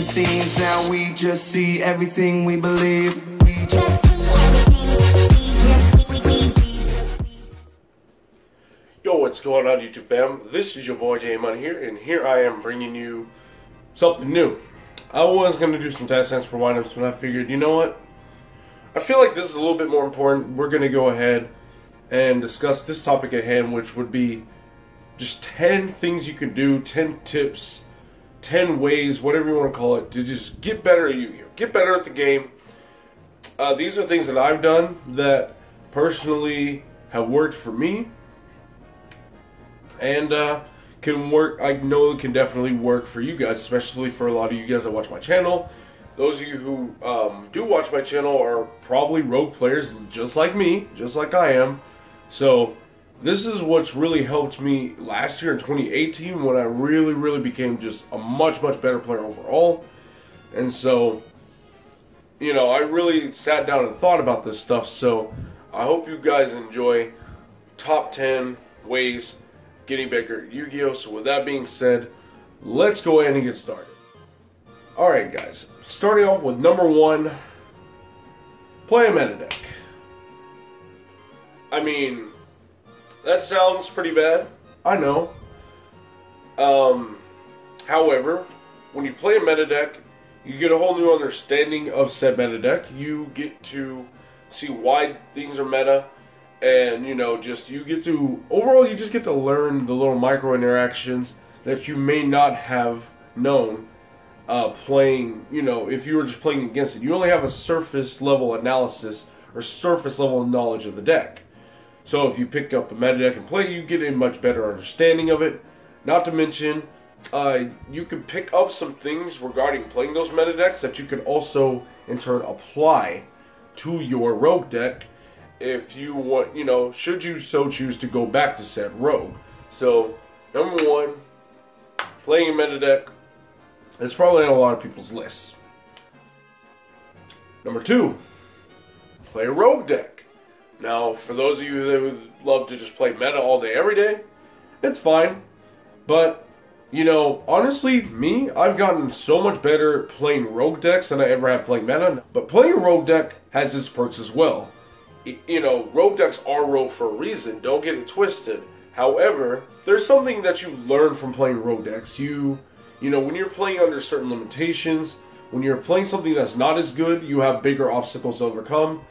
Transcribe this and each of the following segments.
different scenes. Now we just see everything we believe. Yo, what's going on, YouTube fam? This is your boy J Money here, and here I am bringing you something new. I was going to do some test hands for windups, but I figured, you know what? I feel like this is a little bit more important. We're going to go ahead and discuss this topic at hand, which would be just 10 things you can do, 10 tips, 10 ways, whatever you want to call it, to just get better at Yu-Gi-Oh! Get better at the game. These are things that I've done that personally have worked for me. And can work. I know it can definitely work for you guys, especially for a lot of you guys that watch my channel. Those of you who do watch my channel are probably rogue players just like me, just like I am. So this is what's really helped me last year in 2018 when I really became just a much better player overall. And so, you know, I really sat down and thought about this stuff. So I hope you guys enjoy top 10 ways getting better at Yu-Gi-Oh! So with that being said, let's go ahead and get started. Alright guys, starting off with number 1, play a meta deck. I mean, that sounds pretty bad, I know. However, when you play a meta deck, you get a whole new understanding of said meta deck. You get to see why things are meta. And, you know, overall you just get to learn the little micro interactions that you may not have known playing, you know, if you were just playing against it. You only have a surface level analysis or surface level knowledge of the deck. So if you pick up a meta deck and play, you get a much better understanding of it. Not to mention, you can pick up some things regarding playing those meta decks that you can also, in turn, apply to your rogue deck. If you want, you know, should you so choose to go back to said rogue. So, number 1, playing a meta deck. It's probably on a lot of people's lists. Number 2, play a rogue deck. Now, for those of you that would love to just play meta all day, every day, it's fine. But, you know, honestly, me, I've gotten so much better playing rogue decks than I ever have playing meta. But playing a rogue deck has its perks as well. You know, rogue decks are rogue for a reason. Don't get it twisted. However, there's something that you learn from playing rogue decks. You know, when you're playing under certain limitations, when you're playing something that's not as good, you have bigger obstacles to overcome.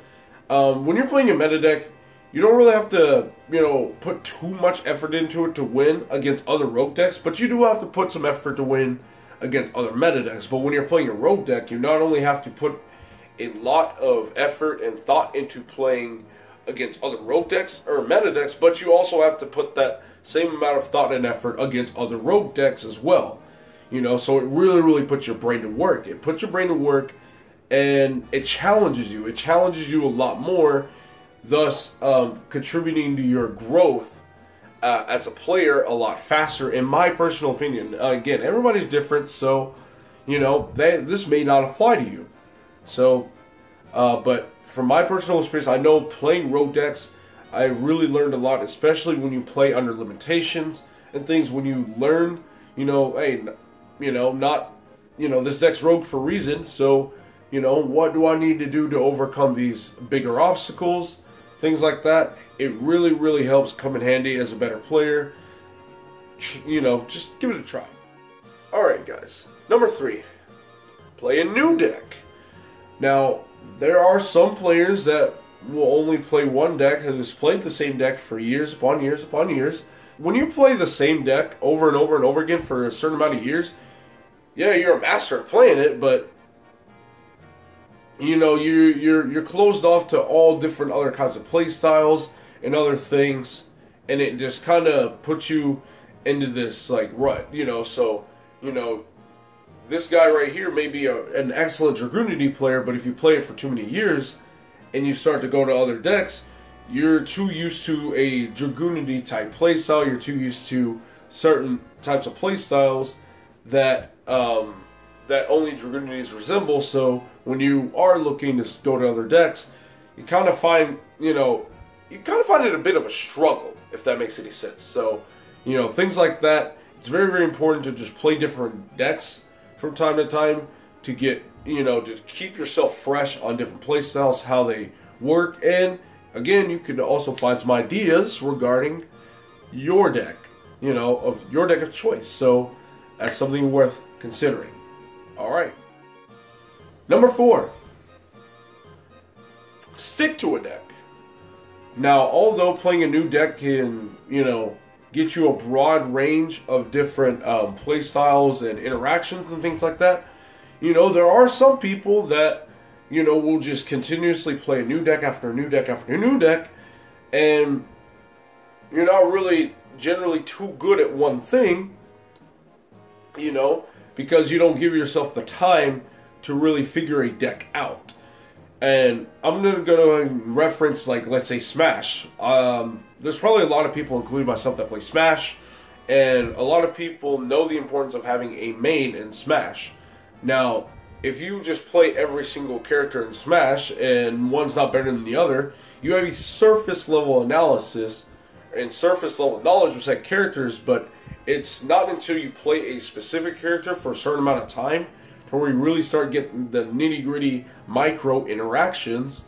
When you're playing a meta deck, you don't really have to, you know, put too much effort into it to win against other rogue decks, but you do have to put some effort to win against other meta decks. But when you're playing a rogue deck, you not only have to put a lot of effort and thought into playing against other rogue decks or meta decks, but you also have to put that same amount of thought and effort against other rogue decks as well. You know, so it really puts your brain to work. It puts your brain to work, and it challenges you. It challenges you a lot more, thus contributing to your growth as a player a lot faster, in my personal opinion. Again, everybody's different, so, you know, this may not apply to you. So, but from my personal experience, I know playing rogue decks, I've really learned a lot, especially when you play under limitations and things. When you learn, you know, hey, you know, not, you know, this deck's rogue for a reason, so, you know, what do I need to do to overcome these bigger obstacles, things like that. It really helps come in handy as a better player. You know, just give it a try. Alright guys, number 3, play a new deck. Now, there are some players that will only play one deck and has played the same deck for years upon years upon years. When you play the same deck over and over again for a certain amount of years, yeah, you're a master at playing it, but you know, you're closed off to all different other kinds of play styles and other things, and it just kind of puts you into this like rut, you know. So, you know, this guy right here may be an excellent Dragoonity player, but if you play it for too many years and you start to go to other decks, you're too used to a Dragoonity type playstyle, you're too used to certain types of playstyles that that only Dragoonities resemble. So when you are looking to go to other decks, you kind of find, you know, it a bit of a struggle, if that makes any sense. So, you know, things like that, it's very important to just play different decks from time to time, to get, to keep yourself fresh on different playstyles, how they work, and again, you could also find some ideas regarding your deck, of your deck of choice. So that's something worth considering. All right. Number 4, stick to a deck. Now, although playing a new deck can, get you a broad range of different play styles and interactions and things like that, there are some people that, will just continuously play a new deck after a new deck after a new deck, and you're not really generally too good at one thing, because you don't give yourself the time to really figure a deck out. And I'm going to go and reference, like, let's say Smash. There's probably a lot of people, including myself, that play Smash, and a lot of people know the importance of having a main in Smash. Now, if you just play every single character in Smash, and one's not better than the other, you have a surface level analysis and surface level knowledge with said characters, but it's not until you play a specific character for a certain amount of time to where you really start getting the nitty-gritty micro interactions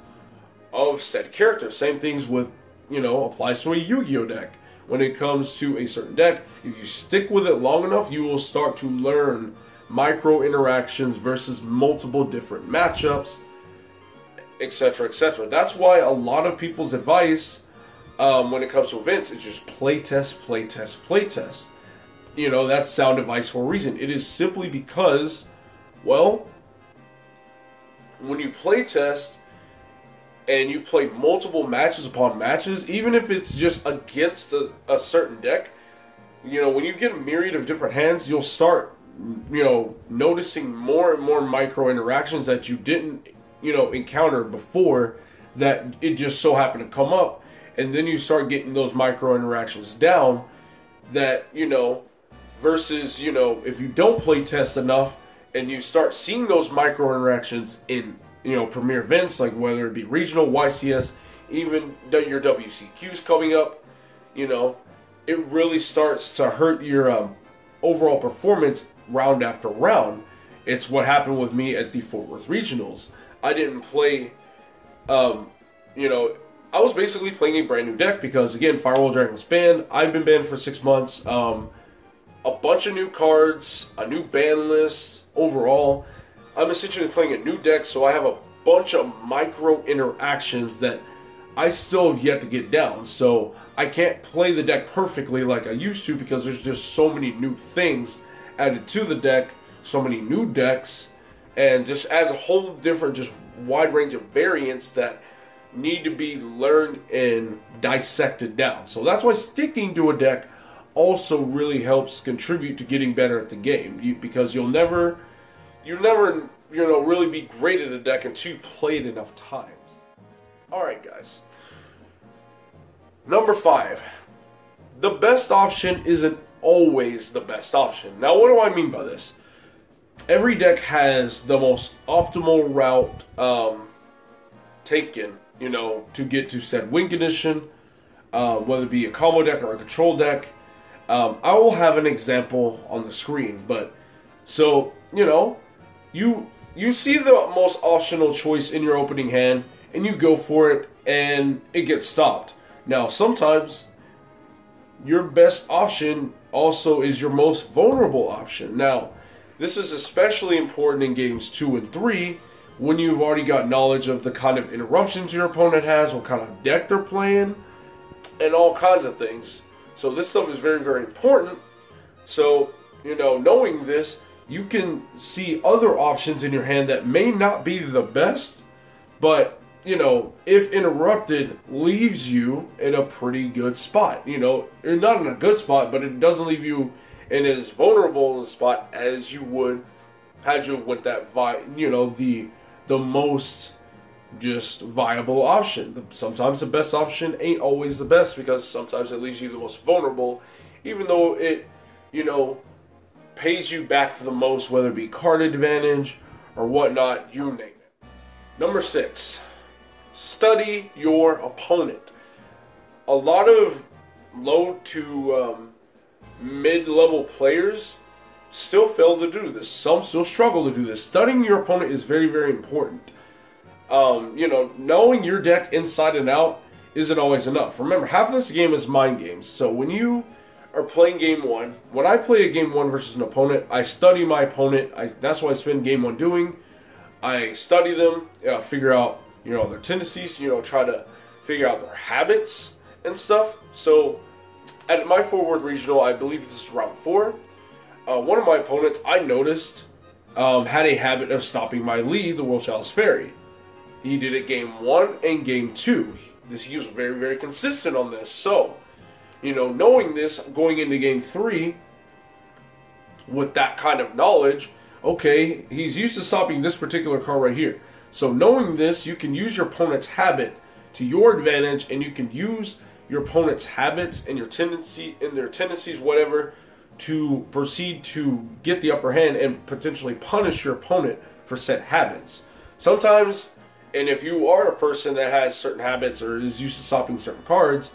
of said character. Same things with, applies to a Yu-Gi-Oh deck. When it comes to a certain deck, if you stick with it long enough, you will start to learn micro interactions versus multiple different matchups, etc., etc. That's why a lot of people's advice when it comes to events is just playtest, playtest, playtest. That's sound advice for a reason. It is simply because, well, when you playtest and you play multiple matches upon matches, even if it's just against a certain deck, when you get a myriad of different hands, you'll start, noticing more and more micro interactions that you didn't, encounter before, that it just so happened to come up. And then you start getting those micro interactions down that, versus, if you don't play test enough and you start seeing those micro interactions in, premier events, like whether it be regional, YCS, even your WCQs coming up, it really starts to hurt your overall performance round after round. It's what happened with me at the Fort Worth Regionals. I didn't play, I was basically playing a brand new deck because, again, Firewall Dragon was banned. I've been banned for 6 months. A bunch of new cards, a new ban list overall. I'm essentially playing a new deck, so I have a bunch of micro interactions that I still have yet to get down. So I can't play the deck perfectly like I used to because there's just so many new things added to the deck, so many new decks, and just adds a whole different, just wide range of variants that need to be learned and dissected down. So that's why sticking to a deck also really helps contribute to getting better at the game, because you'll never really be great at a deck until you play it enough times. Alright guys, number 5, the best option isn't always the best option. Now, what do I mean by this? Every deck has the most optimal route taken, to get to said win condition, whether it be a combo deck or a control deck. I will have an example on the screen, but so, you see the most optional choice in your opening hand, and you go for it, and it gets stopped. Now, sometimes your best option also is your most vulnerable option. Now, this is especially important in games 2 and 3, when you've already got knowledge of the kind of interruptions your opponent has, what kind of deck they're playing, and all kinds of things. So this stuff is very, very important. So, knowing this, you can see other options in your hand that may not be the best, but, if interrupted, leaves you in a pretty good spot. You're not in a good spot, but it doesn't leave you in as vulnerable a spot as you would had you went that, the most just viable option. Sometimes the best option ain't always the best, because sometimes it leaves you the most vulnerable, even though it, pays you back for the most, whether it be card advantage or whatnot, you name it. Number 6, study your opponent. A lot of low to mid-level players still fail to do this. Some still struggle to do this. Studying your opponent is very, very important. You know, knowing your deck inside and out isn't always enough. Remember, half of this game is mind games. So when you are playing game one, when I play a game one versus an opponent, I study my opponent. That's what I spend game one doing. I study them, figure out, you know, their tendencies, you know, try to figure out their habits and stuff. So at my forward regional, I believe this is round 4. One of my opponents, I noticed, had a habit of stopping my lead, the World Chalice Fairy. He did it game 1 and game 2. He was very, very consistent on this. So, you know, knowing this, going into game 3, with that kind of knowledge, okay, he's used to stopping this particular card right here. So knowing this, you can use your opponent's habit to your advantage, and you can use your opponent's habits and their tendencies, whatever, to proceed to get the upper hand and potentially punish your opponent for set habits. Sometimes, and if you are a person that has certain habits or is used to stopping certain cards,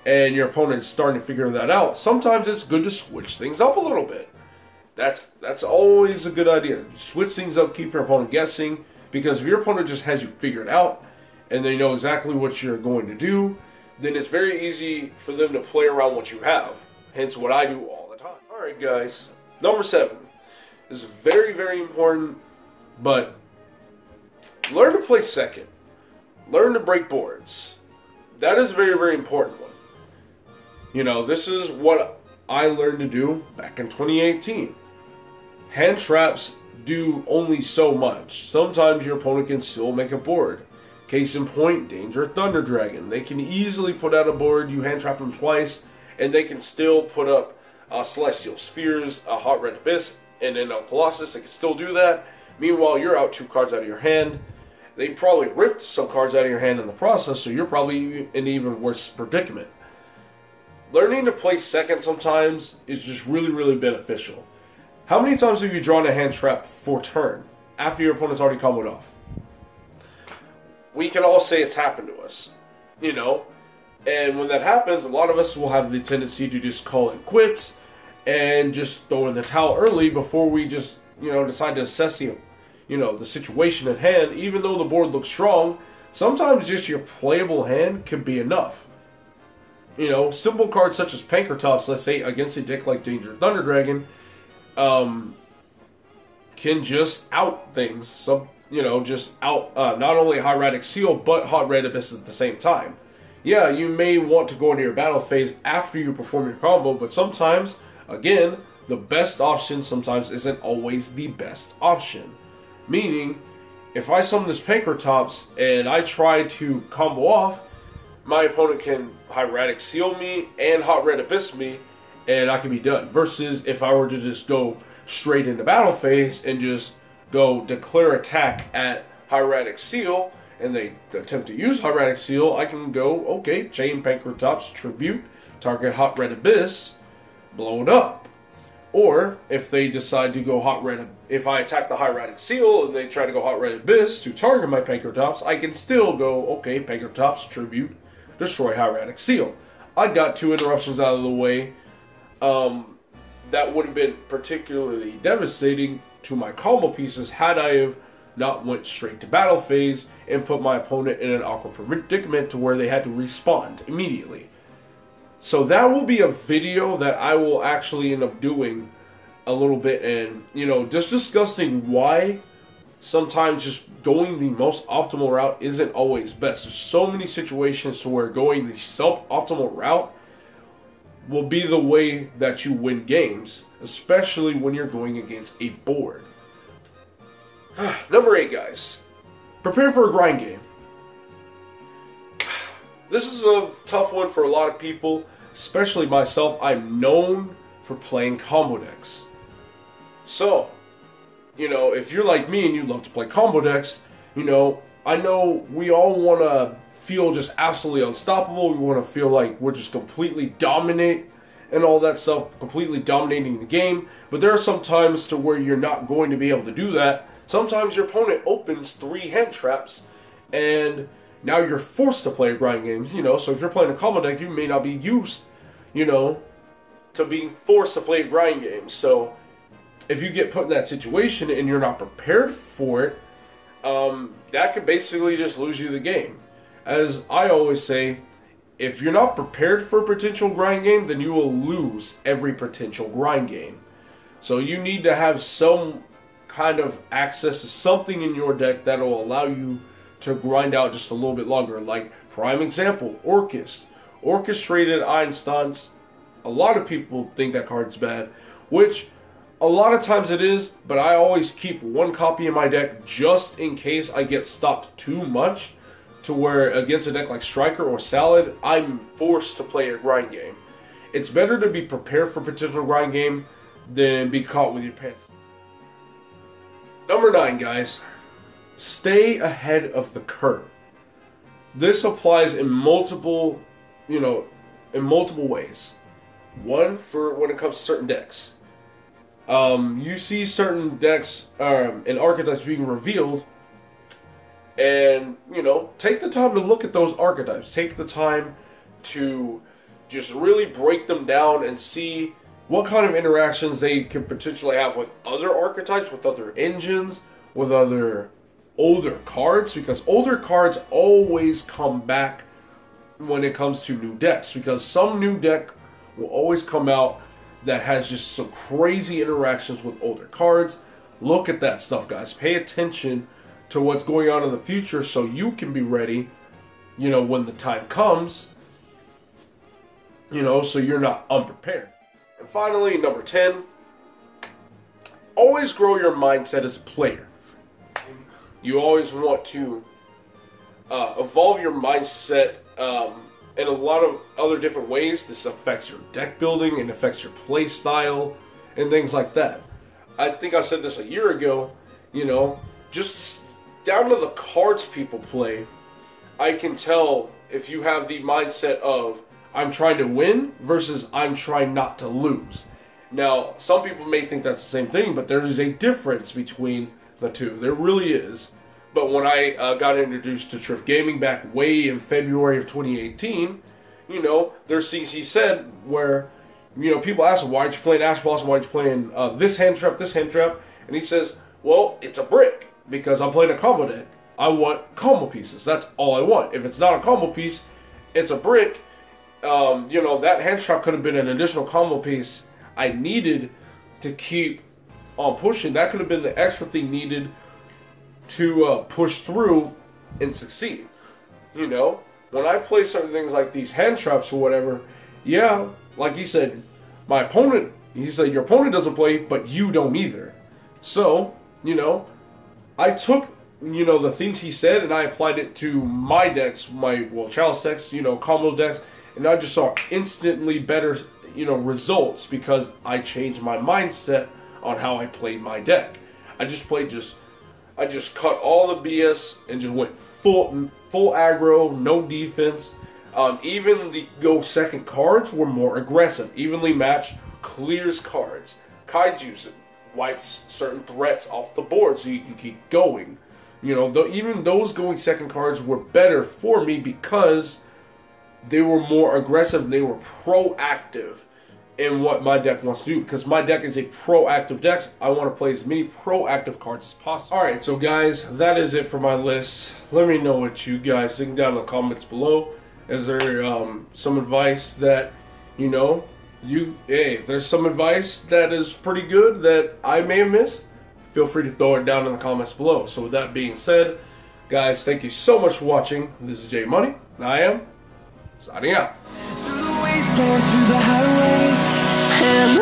and your opponent's starting to figure that out, sometimes it's good to switch things up a little bit. That's always a good idea. Switch things up, keep your opponent guessing, because if your opponent just has you figured out and they know exactly what you're going to do, then it's very easy for them to play around what you have. Hence what I do all the time. Alright guys, number 7 is very, very important, but learn to play second. Learn to break boards. That is a very, very important one. You know, this is what I learned to do back in 2018. Hand traps do only so much. Sometimes your opponent can still make a board. Case in point, Danger Thunder Dragon. They can easily put out a board. You hand trap them twice, and they can still put up Celestial Spheres, a Hot Red Abyss, and then a Colossus. They can still do that. Meanwhile, you're out 2 cards out of your hand. They probably ripped some cards out of your hand in the process, so you're probably in an even worse predicament. Learning to play second sometimes is just really, really beneficial. How many times have you drawn a hand trap for turn after your opponent's already comboed off? We can all say it's happened to us, you know? And when that happens, a lot of us will have the tendency to just call it quits and just throw in the towel early before we just, you know, decide to assess the, you know, the situation at hand. Even though the board looks strong, sometimes just your playable hand can be enough. You know, simple cards such as Pankratops, let's say, against a deck like Danger Thunder Dragon, can just out things. So, you know, just out not only Hieratic Seal, but Hot Red Abyss at the same time. Yeah, you may want to go into your battle phase after you perform your combo, but sometimes, again, the best option sometimes isn't always the best option. Meaning, if I summon this Pankratops and I try to combo off, my opponent can Hieratic Seal me and Hot Red Abyss me, and I can be done. Versus if I were to just go straight into battle phase and just go declare attack at Hieratic Seal, and they attempt to use Hieratic Seal, I can go, okay, chain Pankratops, tribute, target Hot Red Abyss, blow it up. Or if they decide to go Hot Red, if I attack the Hieratic Seal and they try to go Hot Red Abyss to target my Pankratops, I can still go, okay, Pankratops, tribute, destroy Hieratic Seal. I got 2 interruptions out of the way. That would have been particularly devastating to my combo pieces had I have not went straight to battle phase and put my opponent in an awkward predicament to where they had to respond immediately. So that will be a video that I will actually end up doing a little bit, and, you know, just discussing why sometimes just going the most optimal route isn't always best. There's so many situations to where going the suboptimal route will be the way that you win games, especially when you're going against a board. Number 8, guys. Prepare for a grind game. This is a tough one for a lot of people, especially myself. I'm known for playing combo decks. So, you know, if you're like me and you love to play combo decks, you know, I know we all want to feel just absolutely unstoppable. We want to feel like we're just completely dominate and all that stuff, completely dominating the game. But there are some times to where you're not going to be able to do that. Sometimes your opponent opens 3 hand traps, and now you're forced to play a grind game. You know, so if you're playing a combo deck, you may not be used, you know, to being forced to play a grind game. So if you get put in that situation and you're not prepared for it, that could basically just lose you the game. As I always say, if you're not prepared for a potential grind game, then you will lose every potential grind game. So you need to have some kind of access to something in your deck that will allow you to grind out just a little bit longer. Like, prime example, Orchestrated Einsteins. A lot of people think that card's bad, which a lot of times it is, but I always keep one copy in my deck just in case I get stopped too much to where against a deck like Striker or Salad, I'm forced to play a grind game. It's better to be prepared for potential grind game than be caught with your pants. Number 9, guys. Stay ahead of the curve. This applies in multiple, in multiple ways. One, for when it comes to certain decks. You see certain decks and archetypes being revealed, and take the time to look at those archetypes. Take the time to just really break them down and see what kind of interactions they can potentially have with other archetypes, with other engines, with other older cards, because older cards always come back when it comes to new decks, because some new deck will always come out that has just some crazy interactions with older cards. Look at that stuff, guys. Pay attention to what's going on in the future so you can be ready, when the time comes, so you're not unprepared. And finally, number 10, always grow your mindset as a player. You always want to evolve your mindset in a lot of other different ways. This affects your deck building and affects your play style and things like that. I think I said this a year ago, just down to the cards people play, I can tell if you have the mindset of I'm trying to win versus I'm trying not to lose. Now, some people may think that's the same thing, but there is a difference between the two. There really is. But when I got introduced to Triff Gaming back way in February of 2018, there's things he said where, people ask him, why aren't you playing Ash Blossom, why aren't you playing this hand trap, and he says, well, it's a brick, because I'm playing a combo deck. I want combo pieces. That's all I want. If it's not a combo piece, it's a brick. That hand trap could have been an additional combo piece I needed to keep on pushing. That could have been the extra thing needed to push through and succeed. When I play certain things like these hand traps or whatever, yeah, like he said, he said your opponent doesn't play, but you don't either. So, I took, the things he said and I applied it to my decks, Chalice decks, combos decks, and I just saw instantly better, results because I changed my mindset on how I played my deck. I just cut all the BS and just went full aggro, no defense. Even the go second cards were more aggressive, evenly matched, clears cards. Kaiju wipes certain threats off the board so you can keep going. Even those going second cards were better for me because they were more aggressive and they were proactive in what my deck wants to do, because my deck is a proactive deck. I want to play as many proactive cards as possible. Alright, so guys, that is it for my list. Let me know what you guys think down in the comments below. Is there some advice that, if there's some advice that is pretty good that I may have missed, feel free to throw it down in the comments below. So with that being said, guys, thank you so much for watching. This is J Money, and I am signing out. Through the wastelands, through the highways, and